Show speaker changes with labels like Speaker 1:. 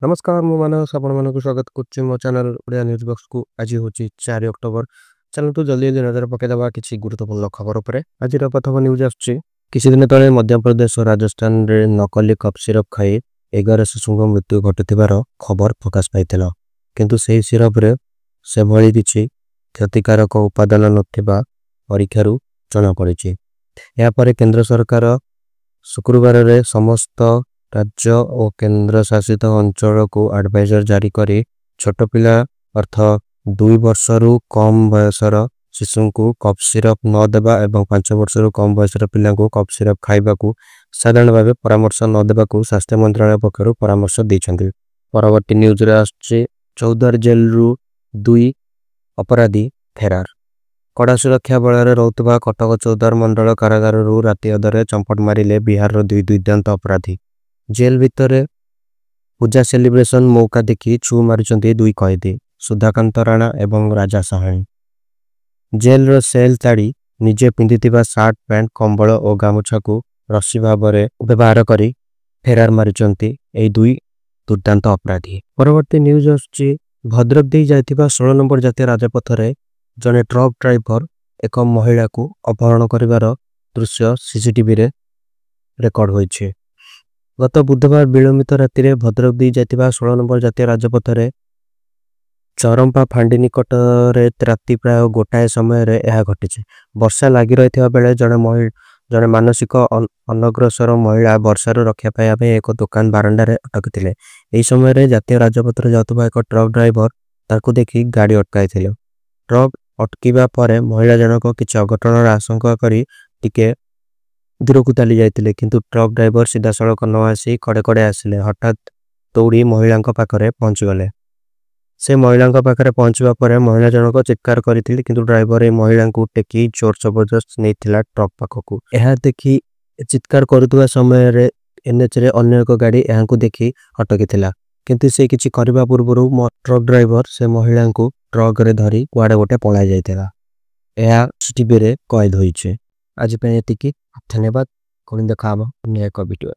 Speaker 1: नमस्कार मु मानस आपण मानक स्वागत करछि मो चैनल ओडिया न्यूज बॉक्स को। आज होछि 4 अक्टोबर। चलतु जल्दी जल्दी नजर पकेदबा किछि गुरुत्वपूर्ण खबर उपरे। आज प्रथम न्यूज आछि किछि दिन तळे मध्य प्रदेश और राजस्थान रे नकली कफ सिरप खाई 11 शिशुଙ୍କ मृत्यु घटिथिबार खबर प्रकाश पाइथिला। किंतु सेही सिरप रे से भଳି किछि क्षतिकारक उपादान नथिबा परीक्षारु जଣା पड़िछि। या परे केंद्र सरकार शुक्रवार रे समस्त राज्य और केंद्र शासित अंचल को एडवाइजर जारी करी छोट पिला अर्थ 2 वर्षरु कम बयसर शिशु को कफ सिरप न देबा एवं 5 वर्षरु कम बयसर पिला को कफ सिरप खाइबा को साधारण भाव परामर्श न देबा को स्वास्थ्य मंत्रालय पक्षरु परामर्श दैछन्ति। परवर्ती न्यूज रे आछे चौदार जेल रु 2 अपराधी फेरार। कड़ा सुरक्षा बल रे रहउतबा कटक चौदार मंडल कारागार रु राति अधरे चंपट मारिले बिहार रो 2 दुर्दांत अपराधी। जेल भितर पूजा सेलिब्रेशन मौका देखी छू मारिचंती 2 कैदी सुधाकांत राणा एवं राजा साहानी। जेल रो सेल ताड़ी निजे पिंधिथिबा शर्ट पैंट कंबल और गामुछा को रस्सी भाबरे व्यवहार करी फेरार मारिचंती ए 2 दुर्दांत अपराधी। परवर्ती न्यूज आछि भद्रक दे जायतिबा 16 नंबर जातीय राजपथ रे जने ट्रक ड्राइवर एक महिला को अपहरण करिवार दृश्य सीसीटीवी रे रेकॉर्ड होइछे। गत बुधवार विलंबित राति रे भद्रक दी जायतिबा 16 नंबर जातीय राजपथ रे चरंपा फांडी निकट रे राति प्राय गोटाए समय रे यह घटिछे। वर्षा लागि रहिथिबा बेले जने मानसिक अनग्रसर महिला वर्षार रक्षा पाया पे एक दुकान बारंडा रे अटकथिले। एही समय रे जातीय राजपथ रे जातबा एक ट्रक ड्राइवर तारको देखि गाड़ी अटकाइथिले। ट्रक अटकीबा परे महिला जनक किछि अघटनर आशंका करी टिके दूर को ताली जाइतिले किंतु ट्रक ड्राइवर सीधा सड़क न आसी कड़े कड़े आसिले। हठात दौड़ी महिला पाखरे पहुंच गले। से महिला पाखरे पहुंचवा परे महिला जनक चित्कार करिथिले किंतु ड्राइवर ए महिला को टेकी जोर जबरदस्त नेथिला ट्रक पाखकू। एहा देखि चित्कार करतुवा समय रे एनएच रे अन्य एक गाड़ी एहा को देखि अटकीथिला किंतु से किछि करबा पूर्वरु ट्रक ड्राइवर से महिला को ट्रक रे धरी कुआडे गोटे पळाइ जाइथिला। एहा सीसीटीवी रे कैद होइछे। आज पे एतिकी धन्यवाद। कोन देखाबो अन्य एक वीडियो।